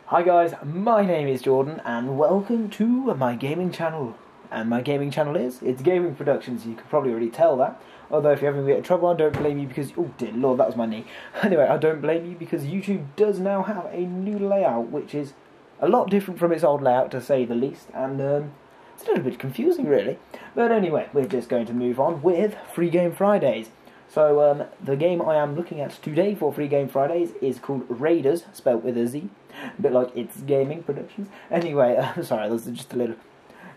Hi guys, my name is Jordan and welcome to my gaming channel. And my gaming channel it's Gaming Productions, you can probably already tell that. Although if you're having a bit of trouble, I don't blame you because, oh dear lord, that was my knee. Anyway, I don't blame you because YouTube does now have a new layout which is a lot different from its old layout to say the least. And it's a little bit confusing really. But anyway, we're just going to move on with Free Game Fridays. So the game I am looking at today for Free Game Fridays is called Raiderz, spelt with a Z, a bit like It's Gaming Productions. Anyway, sorry, there's just a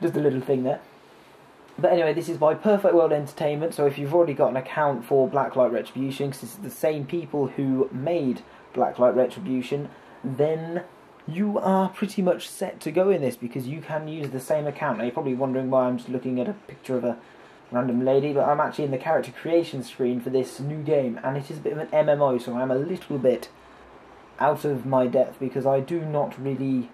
little thing there. But anyway, this is by Perfect World Entertainment, so if you've already got an account for Blacklight Retribution, because this is the same people who made Blacklight Retribution, then you are pretty much set to go in this, because you can use the same account. Now you're probably wondering why I'm just looking at a picture of a random lady, but I'm actually in the character creation screen for this new game, and it is a bit of an MMO, so I'm a little bit out of my depth because I do not really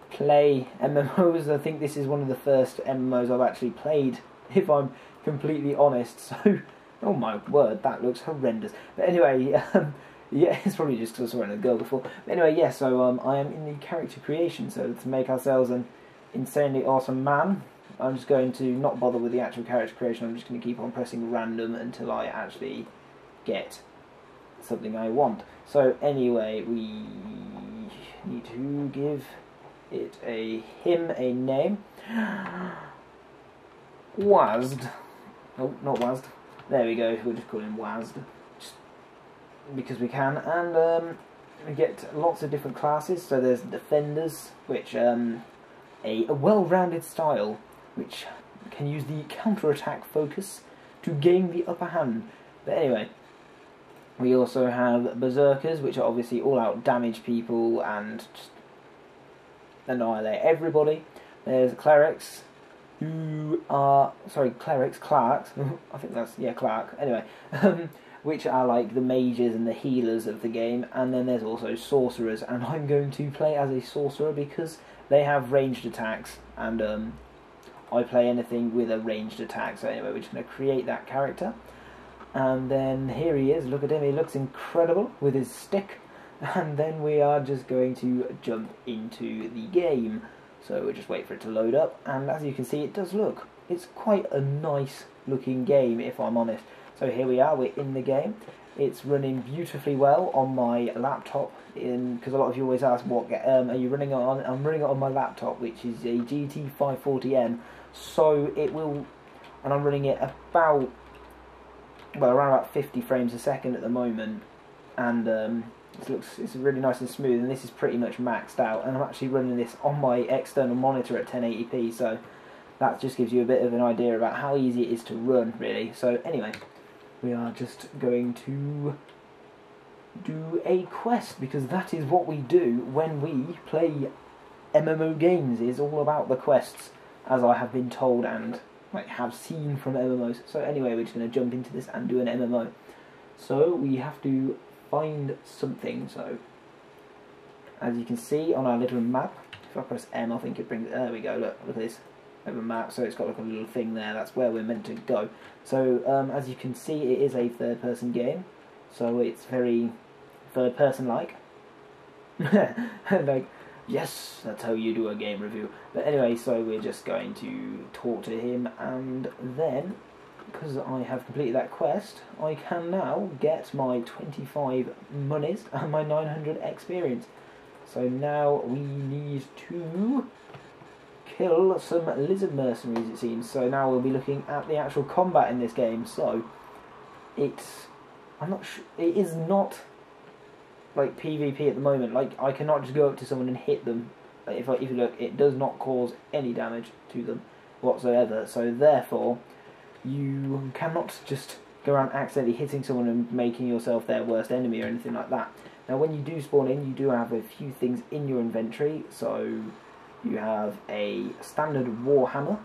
play MMOs. I think this is one of the first MMOs I've actually played, if I'm completely honest, so oh my word, that looks horrendous. But anyway, yeah, it's probably just because I saw it in a girl before. But anyway, yeah, so I am in the character creation, so to make ourselves an insanely awesome man, I'm just going to not bother with the actual character creation. I'm just going to keep on pressing random until I actually get something I want. So anyway, we need to give him a name. Wazd. Oh, not Wazd. There we go. We'll just call him Wazd, just because we can. And we get lots of different classes. So there's defenders, which a well-rounded style, which can use the counter-attack focus to gain the upper hand. But anyway, we also have berserkers, which are obviously all-out damage people and just annihilate everybody. There's clerics, who are, clerics, I think that's, yeah, clerk, anyway, which are like the mages and the healers of the game. And then there's also sorcerers, and I'm going to play as a sorcerer because they have ranged attacks, and I play anything with a ranged attack. So anyway, we're just going to create that character. And then here he is, look at him, he looks incredible with his stick. And then we are just going to jump into the game. So we'll just wait for it to load up. And as you can see, it does look, it's quite a nice looking game, if I'm honest. So here we are, we're in the game. It's running beautifully well on my laptop, because a lot of you always ask, what are you running it on? I'm running it on my laptop, which is a GT 540M. So it will, and I'm running it about, well, around about 50 frames a second at the moment, and it's really nice and smooth, and this is pretty much maxed out, and I'm actually running this on my external monitor at 1080p, so that just gives you a bit of an idea about how easy it is to run, really. So anyway, we are just going to do a quest, because that is what we do when we play MMO games, is all about the quests, as I have been told and have seen from MMOs. So anyway, we're just going to jump into this and do an MMO. So we have to find something. So as you can see on our little map, if I press M, I think it brings, there we go, look at this little map. So it's got like a little thing there, that's where we're meant to go. So as you can see, it is a third person game, so it's very third person like. Like, yes, that's how you do a game review. But anyway, so we're just going to talk to him, and then, because I have completed that quest, I can now get my 25 monies and my 900 experience. So now we need to kill some lizard mercenaries, it seems. So now we'll be looking at the actual combat in this game. So I'm not sure, it is not like PvP at the moment. Like, I cannot just go up to someone and hit them. Like, if you look, it does not cause any damage to them whatsoever. So therefore, you cannot just go around accidentally hitting someone and making yourself their worst enemy or anything like that. Now, when you do spawn in, you do have a few things in your inventory. So you have a standard warhammer,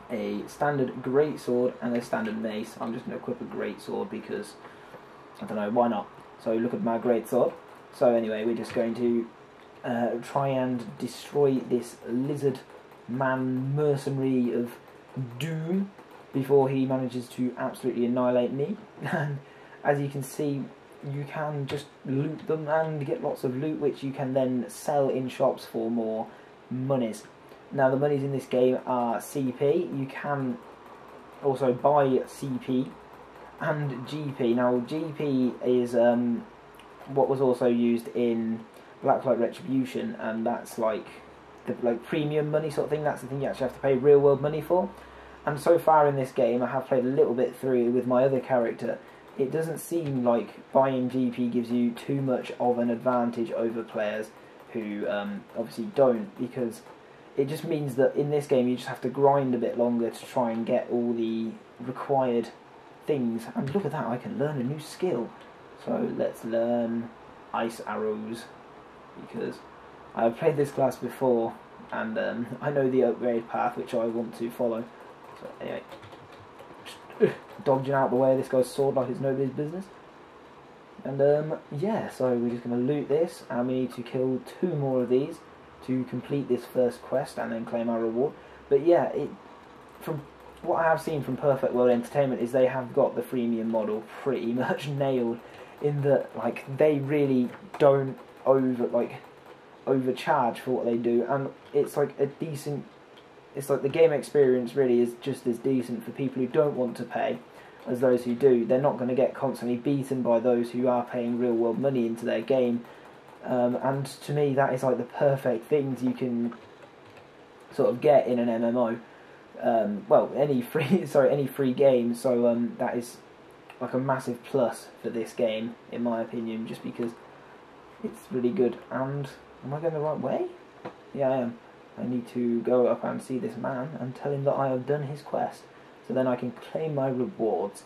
a standard greatsword, and a standard mace. I'm just going to equip a greatsword because, I don't know, why not? So look at my greatsword. So anyway, we're just going to try and destroy this lizard man mercenary of doom before he manages to absolutely annihilate me. And as you can see, you can just loot them and get lots of loot, which you can then sell in shops for more monies. Now the monies in this game are CP. You can also buy CP and GP. Now GP is what was also used in Blacklight Retribution, and that's like the premium money sort of thing. That's the thing you actually have to pay real world money for. And so far in this game, I have played a little bit through with my other character. It doesn't seem like buying GP gives you too much of an advantage over players who obviously don't, because it just means that in this game you just have to grind a bit longer to try and get all the required things. And look at that, I can learn a new skill. So let's learn ice arrows, because I've played this class before and I know the upgrade path which I want to follow. So anyway, just dodging out the way of this guy's sword like it's nobody's business. And yeah, so we're just going to loot this, and we need to kill 2 more of these to complete this first quest and then claim our reward. But yeah, from what I have seen from Perfect World Entertainment is they have got the freemium model pretty much nailed, in that like they really don't overcharge for what they do, and it's like a decent. It's like the game experience really is just as decent for people who don't want to pay as those who do. They're not going to get constantly beaten by those who are paying real world money into their game. And to me, that is like the perfect things you can sort of get in an MMO. Well, any free game. So that is like a massive plus for this game, in my opinion, just because it's really good. And am I going the right way? Yeah, I am. I need to go up and see this man and tell him that I have done his quest, so then I can claim my rewards.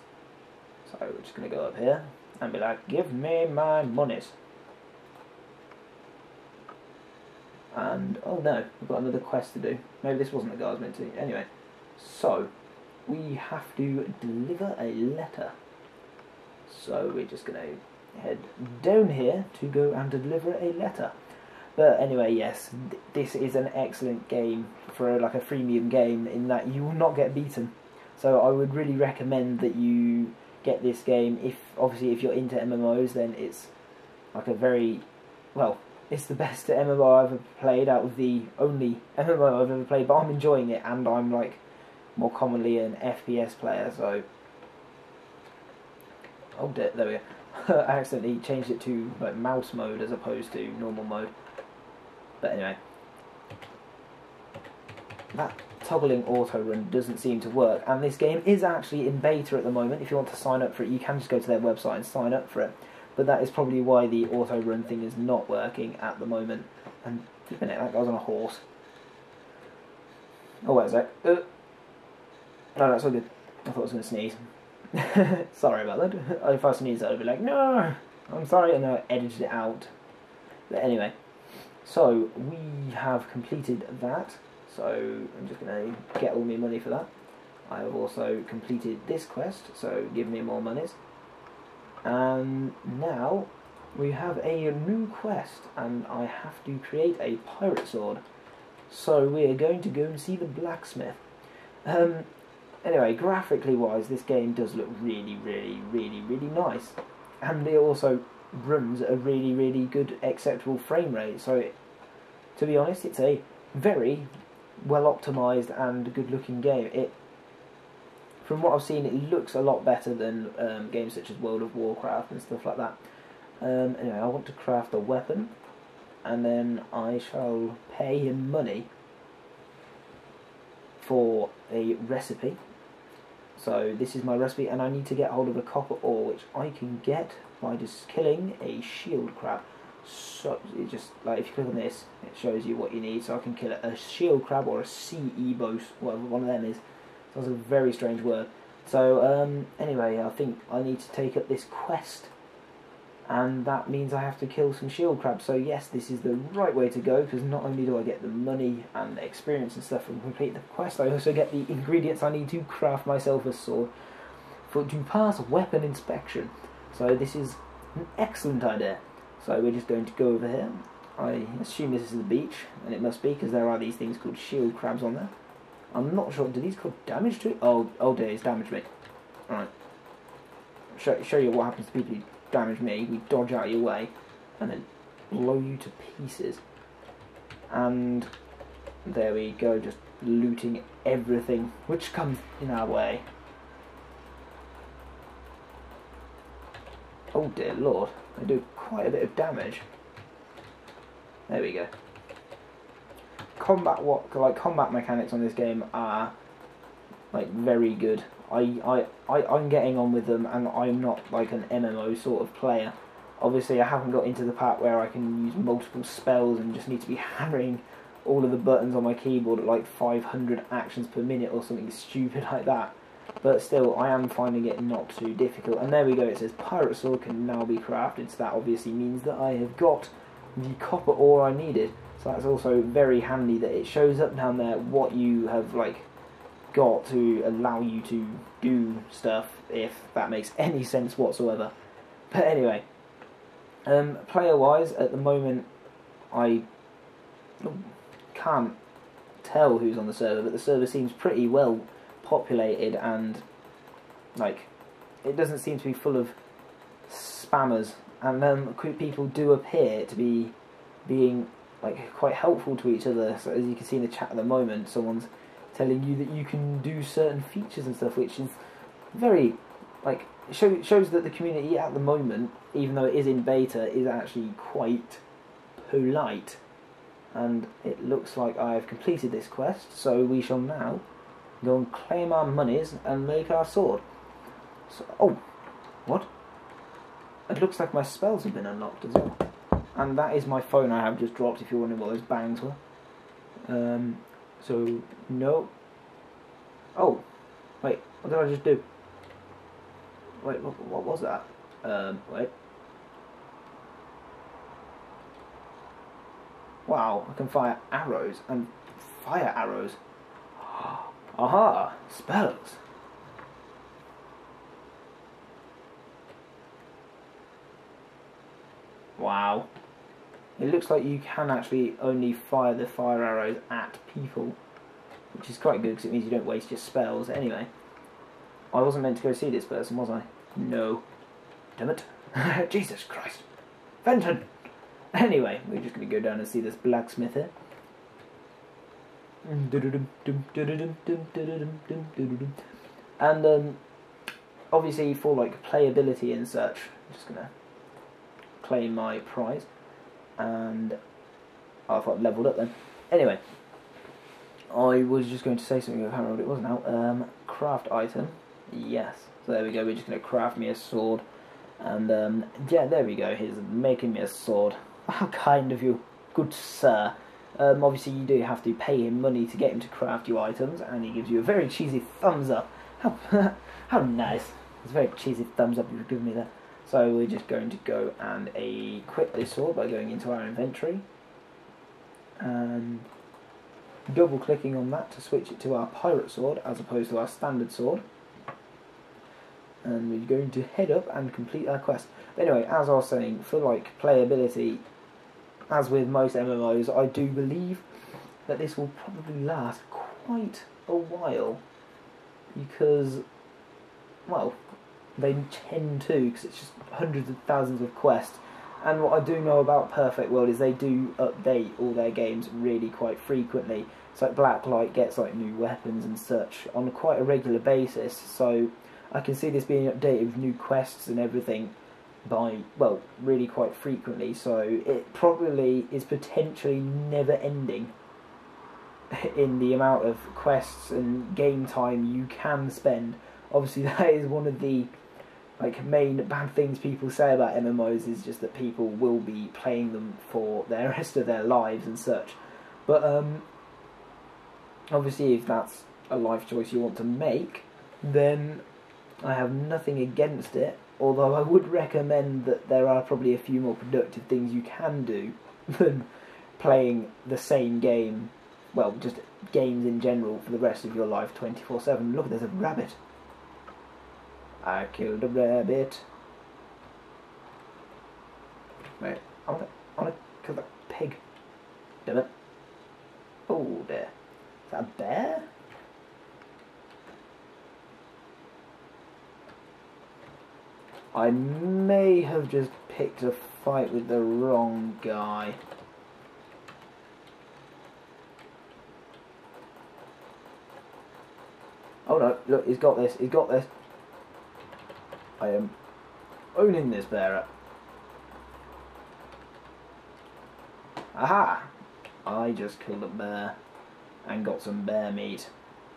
So we're just going to go up here and be like, give me my monies. And, oh no, we've got another quest to do. Maybe this wasn't the guy I was meant to. Anyway, so we have to deliver a letter. So we're just going to head down here to go and deliver a letter. But anyway, yes, this is an excellent game for like a freemium game, in that you will not get beaten. So I would really recommend that you get this game. If you're into MMOs, then it's like a very, well, it's the best MMO I've ever played, out of the only MMO I've ever played, but I'm enjoying it, and I'm like more commonly an FPS player, so oh there we go. I accidentally changed it to like mouse mode as opposed to normal mode. But anyway, that toggling auto run doesn't seem to work, and this game is actually in beta at the moment. If you want to sign up for it, you can just go to their website and sign up for it, but that is probably why the auto run thing is not working at the moment. And flipping it, that guy's on a horse. Oh wait a sec. No, that's all good. I thought I was going to sneeze. Sorry about that. If I sneezed, I'd be like, no, I'm sorry, and then I edited it out. But anyway, so we have completed that. So I'm just going to get all my money for that. I have also completed this quest, so give me more monies. And now we have a new quest, and I have to create a pirate sword. So we're going to go and see the blacksmith. Anyway, graphically wise, this game does look really, really, really, really nice, and it also runs at a really, really good, acceptable frame rate. So, to be honest, it's a very well optimized and good looking game. From what I've seen, it looks a lot better than games such as World of Warcraft and stuff like that. Anyway, I want to craft a weapon, and then I shall pay him money for a recipe. So this is my recipe, and I need to get hold of a copper ore, which I can get by just killing a shield crab. So it just, like, if you click on this, it shows you what you need. So I can kill a shield crab or a sea ebos, whatever one of them is. So that's a very strange word. So anyway, I think I need to take up this quest, and that means I have to kill some shield crabs. So yes, this is the right way to go, because not only do I get the money and the experience and stuff from complete the quest, I also get the ingredients I need to craft myself a sword to pass weapon inspection. So this is an excellent idea. So we're just going to go over here. I assume this is the beach, and it must be, because there are these things called shield crabs on there. I'm not sure, do these cause damage to it? Oh dear, it's damaged me. Alright. Show you what happens to people who damage me, we dodge out of your way, and then blow you to pieces. And there we go, just looting everything which comes in our way. Oh dear lord, they do quite a bit of damage. There we go. Combat mechanics on this game are like very good. I'm getting on with them, and I'm not like an MMO sort of player. Obviously I haven't got into the part where I can use multiple spells and just need to be hammering all of the buttons on my keyboard at like 500 actions per minute or something stupid like that. But still, I am finding it not too difficult. And there we go, it says Pirate Sword can now be crafted, so that obviously means that I have got the copper ore I needed. So that's also very handy that it shows up down there what you have like got to allow you to do stuff, if that makes any sense whatsoever. But anyway, player-wise, at the moment, I can't tell who's on the server, but the server seems pretty well populated, and like it doesn't seem to be full of spammers, and people do appear to be being like quite helpful to each other. So as you can see in the chat at the moment, someone's telling you that you can do certain features and stuff, which is very like shows that the community at the moment, even though it is in beta, is actually quite polite. And it looks like I have completed this quest, so we shall now go and claim our monies and make our sword. So, oh, what? It looks like my spells have been unlocked as well. And that is my phone I have just dropped, if you're wondering what those bangs were. So, no. Oh, wait, what did I just do? Wait, what was that? Wait. Wow, I can fire arrows, and fire arrows. Aha, spells. Wow. It looks like you can actually only fire the fire arrows at people, which is quite good because it means you don't waste your spells. Anyway, I wasn't meant to go see this person, was I? No. Damn it. Jesus Christ. Fenton! Anyway, we're just going to go down and see this blacksmith here. And obviously for like playability and such, I'm just going to claim my prize. And I thought leveled up then. Anyway, I was just going to say something, I can't remember what it was now. Craft item. Yes. So there we go, we're just going to craft me a sword. And yeah, there we go, he's making me a sword. How kind of you, good sir. Obviously you do have to pay him money to get him to craft you items, and he gives you a very cheesy thumbs up. How, how nice. It's a very cheesy thumbs up you've given me there. So we're just going to go and equip this sword by going into our inventory. And double clicking on that to switch it to our pirate sword as opposed to our standard sword. And we're going to head up and complete our quest. But anyway, as I was saying, for like playability, as with most MMOs, I do believe that this will probably last quite a while, because, well, they tend to, because it's just hundreds of thousands of quests. And what I do know about Perfect World is they do update all their games really quite frequently. So like Blacklight gets like new weapons and such on quite a regular basis, so I can see this being updated with new quests and everything by, well, really quite frequently, so it probably is potentially never ending in the amount of quests and game time you can spend. Obviously that is one of the like main bad things people say about MMOs, is just that people will be playing them for the rest of their lives and such. But obviously if that's a life choice you want to make, then I have nothing against it, although I would recommend that there are probably a few more productive things you can do than playing the same game, well, just games in general for the rest of your life 24/7. Look, there's a rabbit. I killed a rabbit. Wait, I wanna kill that pig. Damn it. Oh, there. Is that a bear? I may have just picked a fight with the wrong guy. Oh no, look, he's got this, he's got this. I am owning this bearer. Aha! I just killed a bear and got some bear meat.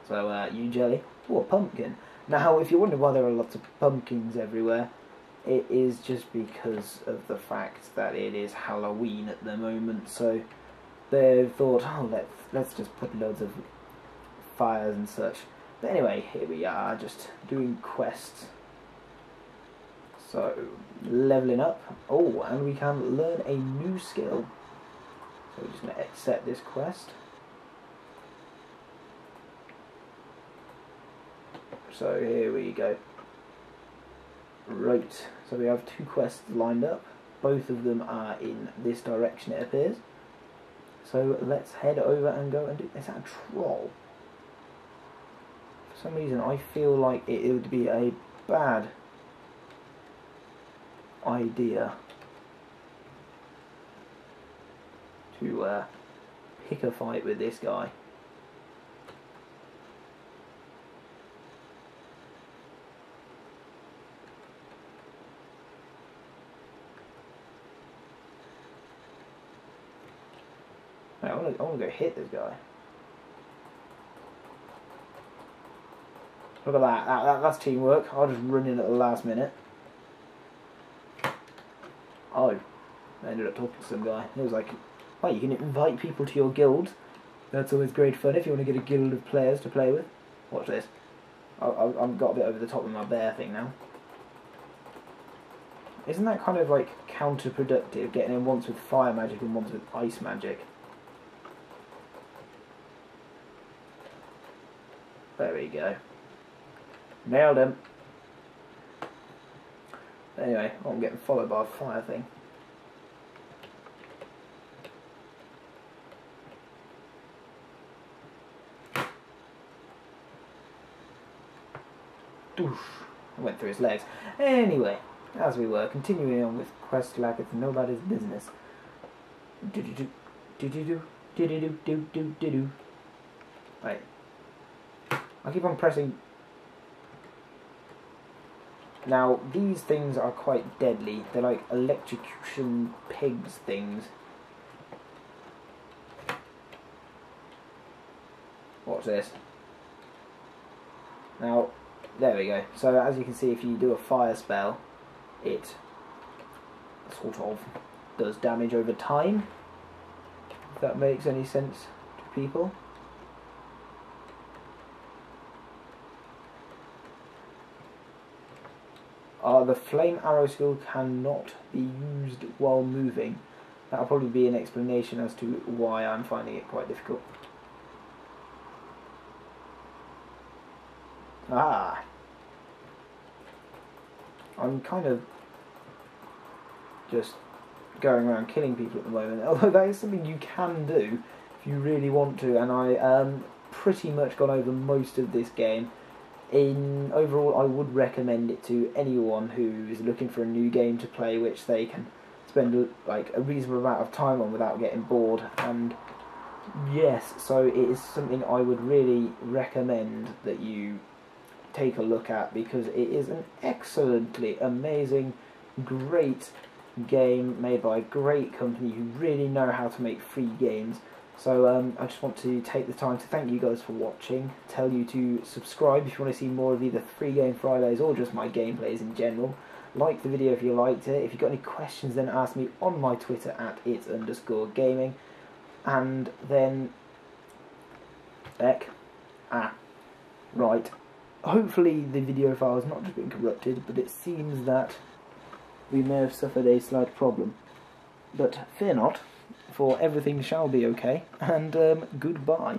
So, you jelly? Oh, a pumpkin. Now, if you're wondering why there are lots of pumpkins everywhere, it is just because of the fact that it is Halloween at the moment. So they thought, oh, let's just put loads of fires and such. But anyway, here we are, just doing quests. So, leveling up. Oh, and we can learn a new skill. So we're just going to accept this quest. So here we go. Right, so we have 2 quests lined up. Both of them are in this direction, it appears. So let's head over and go and do... Is that a troll? For some reason I feel like it would be a bad idea to pick a fight with this guy. I want to go hit this guy. Look at that. That's teamwork. I'll just run in at the last minute. Oh, I ended up talking to some guy. He was like, oh, you can invite people to your guild. That's always great fun if you want to get a guild of players to play with. Watch this. I've got a bit over the top with my bear thing now. Isn't that kind of like counterproductive, getting in once with fire magic and once with ice magic? There we go. Nailed him. Anyway, I'm getting followed by a fire thing. Doosh. I went through his legs. Anyway, as we were continuing on with quest like it's nobody's business. Right. I keep on pressing. Now, these things are quite deadly. They're like electrocution pigs things. Watch this. Now, there we go. So, as you can see, if you do a fire spell, it sort of does damage over time. If that makes any sense to people. The flame arrow skill cannot be used while moving. That'll probably be an explanation as to why I'm finding it quite difficult. Ah! I'm kind of just going around killing people at the moment, although that is something you can do if you really want to, and I pretty much gone over most of this game. Overall, I would recommend it to anyone who is looking for a new game to play, which they can spend like a reasonable amount of time on without getting bored. And yes, so it is something I would really recommend that you take a look at, because it is an excellently amazing, great game made by a great company who really know how to make free games. So I just want to take the time to thank you guys for watching, tell you to subscribe if you want to see more of either Free Game Fridays or just my gameplays in general. Like the video if you liked it. If you've got any questions, then ask me on my Twitter at its_gaming. And then... right. Hopefully the video file has not just been corrupted, but it seems that we may have suffered a slight problem. But fear not, for everything shall be okay, and goodbye.